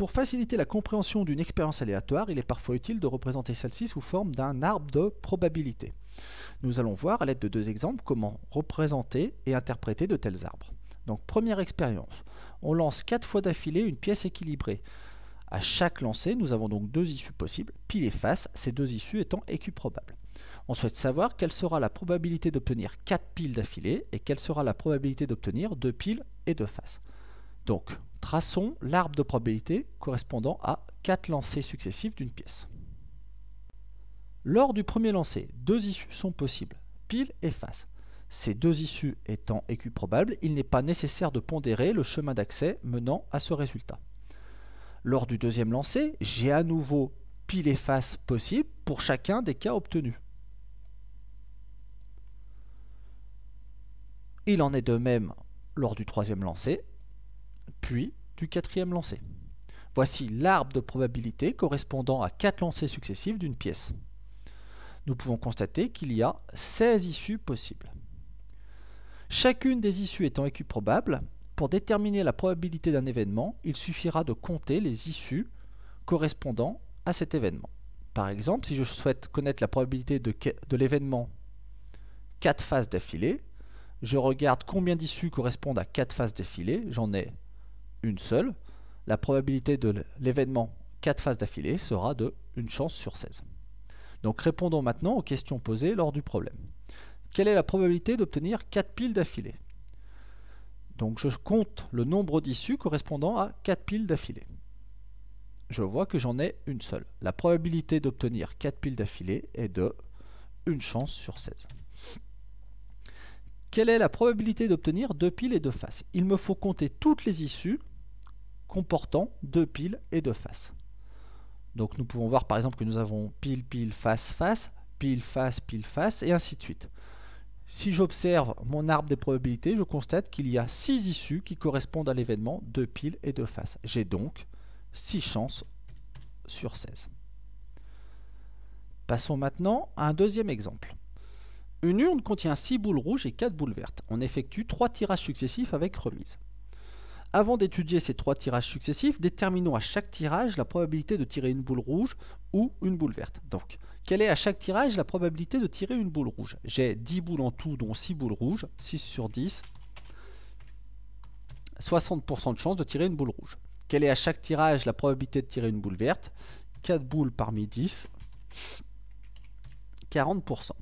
Pour faciliter la compréhension d'une expérience aléatoire, il est parfois utile de représenter celle-ci sous forme d'un arbre de probabilité. Nous allons voir à l'aide de deux exemples comment représenter et interpréter de tels arbres. Donc première expérience, on lance 4 fois d'affilée une pièce équilibrée. À chaque lancer, nous avons donc deux issues possibles, pile et face, ces deux issues étant équiprobables. On souhaite savoir quelle sera la probabilité d'obtenir 4 piles d'affilée et quelle sera la probabilité d'obtenir 2 piles et 2 faces. Donc, traçons l'arbre de probabilité correspondant à 4 lancers successifs d'une pièce. Lors du premier lancer, deux issues sont possibles, pile et face. Ces deux issues étant équiprobables, il n'est pas nécessaire de pondérer le chemin d'accès menant à ce résultat. Lors du deuxième lancer, j'ai à nouveau pile et face possibles pour chacun des cas obtenus. Il en est de même lors du troisième lancer, puis du quatrième lancer. Voici l'arbre de probabilité correspondant à 4 lancers successifs d'une pièce. Nous pouvons constater qu'il y a 16 issues possibles. Chacune des issues étant équiprobable, pour déterminer la probabilité d'un événement, il suffira de compter les issues correspondant à cet événement. Par exemple, si je souhaite connaître la probabilité de l'événement 4 phases d'affilée, je regarde combien d'issues correspondent à 4 phases d'affilée, j'en ai une seule. La probabilité de l'événement 4 phases d'affilée sera de 1 chance sur 16. Donc répondons maintenant aux questions posées lors du problème. Quelle est la probabilité d'obtenir 4 piles d'affilée? Donc je compte le nombre d'issues correspondant à 4 piles d'affilée. Je vois que j'en ai une seule. La probabilité d'obtenir 4 piles d'affilée est de 1 chance sur 16. Quelle est la probabilité d'obtenir 2 piles et 2 faces? Il me faut compter toutes les issues comportant 2 piles et 2 faces. Donc nous pouvons voir par exemple que nous avons pile, pile, face, face, pile, face, et ainsi de suite. Si j'observe mon arbre des probabilités, je constate qu'il y a 6 issues qui correspondent à l'événement 2 piles et 2 faces. J'ai donc 6 chances sur 16. Passons maintenant à un deuxième exemple. Une urne contient 6 boules rouges et 4 boules vertes. On effectue 3 tirages successifs avec remise. Avant d'étudier ces 3 tirages successifs, déterminons à chaque tirage la probabilité de tirer une boule rouge ou une boule verte. Donc, quelle est à chaque tirage la probabilité de tirer une boule rouge? J'ai 10 boules en tout, dont 6 boules rouges, 6 sur 10, 60% de chance de tirer une boule rouge. Quelle est à chaque tirage la probabilité de tirer une boule verte? 4 boules parmi 10, 40%.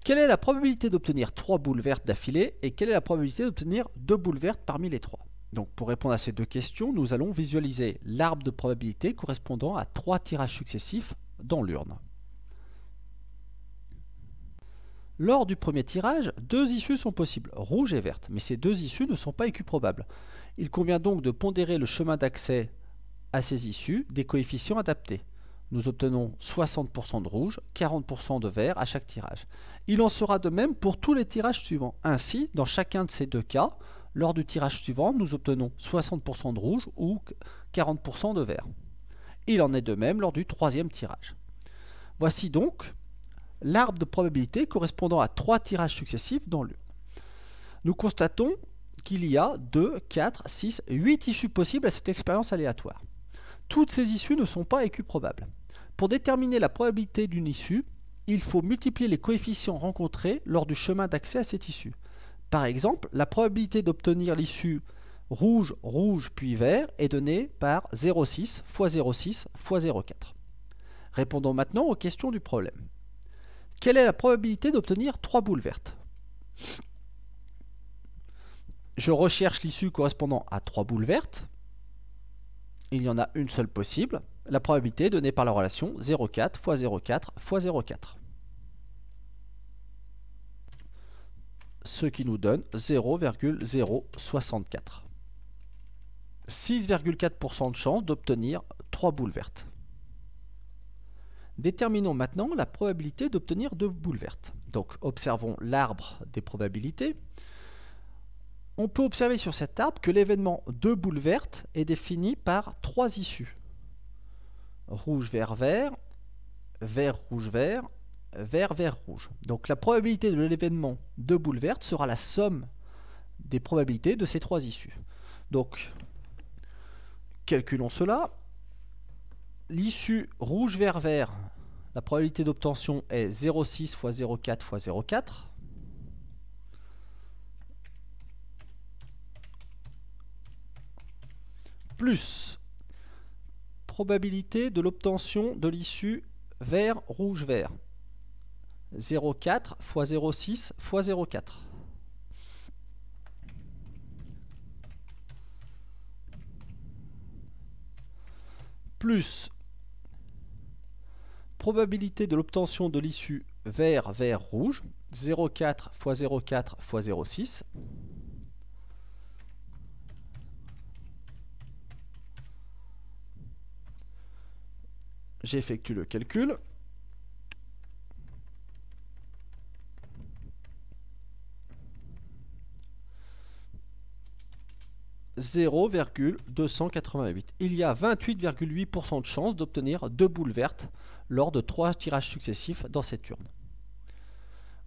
Quelle est la probabilité d'obtenir 3 boules vertes d'affilée et quelle est la probabilité d'obtenir 2 boules vertes parmi les 3? Donc pour répondre à ces deux questions, nous allons visualiser l'arbre de probabilité correspondant à 3 tirages successifs dans l'urne. Lors du premier tirage, 2 issues sont possibles, rouge et verte, mais ces 2 issues ne sont pas équiprobables. Il convient donc de pondérer le chemin d'accès à ces issues des coefficients adaptés. Nous obtenons 60% de rouge, 40% de vert à chaque tirage. Il en sera de même pour tous les tirages suivants. Ainsi, dans chacun de ces deux cas, lors du tirage suivant, nous obtenons 60% de rouge ou 40% de vert. Il en est de même lors du troisième tirage. Voici donc l'arbre de probabilité correspondant à 3 tirages successifs dans l'urne. Nous constatons qu'il y a 2, 4, 6, 8 issues possibles à cette expérience aléatoire. Toutes ces issues ne sont pas équiprobables. Pour déterminer la probabilité d'une issue, il faut multiplier les coefficients rencontrés lors du chemin d'accès à cette issue. Par exemple, la probabilité d'obtenir l'issue rouge, rouge puis vert est donnée par 0,6 fois 0,6 fois 0,4. Répondons maintenant aux questions du problème. Quelle est la probabilité d'obtenir 3 boules vertes? Je recherche l'issue correspondant à 3 boules vertes. Il y en a une seule possible. La probabilité est donnée par la relation 0,4 fois 0,4 fois 0,4. Ce qui nous donne 0,064. 6,4% de chance d'obtenir 3 boules vertes. Déterminons maintenant la probabilité d'obtenir 2 boules vertes. Donc observons l'arbre des probabilités. On peut observer sur cet arbre que l'événement 2 boules vertes est défini par 3 issues. Rouge, vert, vert, vert, rouge, vert, vert, vert, rouge. Donc la probabilité de l'événement 2 boules vertes sera la somme des probabilités de ces 3 issues. Donc Calculons cela. L'issue rouge, vert, vert, la probabilité d'obtention est 0,6 fois 0,4 fois 0,4. Plus probabilité de l'obtention de l'issue vert, rouge, vert. 0,4 fois 0,6 fois 0,4. Plus probabilité de l'obtention de l'issue vert, vert, rouge. 0,4 fois 0,4 fois 0,6. J'effectue le calcul. « 0,288. Il y a 28,8% de chances d'obtenir 2 boules vertes lors de 3 tirages successifs dans cette urne.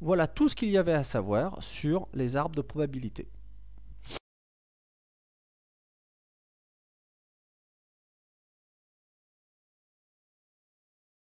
Voilà tout ce qu'il y avait à savoir sur les arbres de probabilité.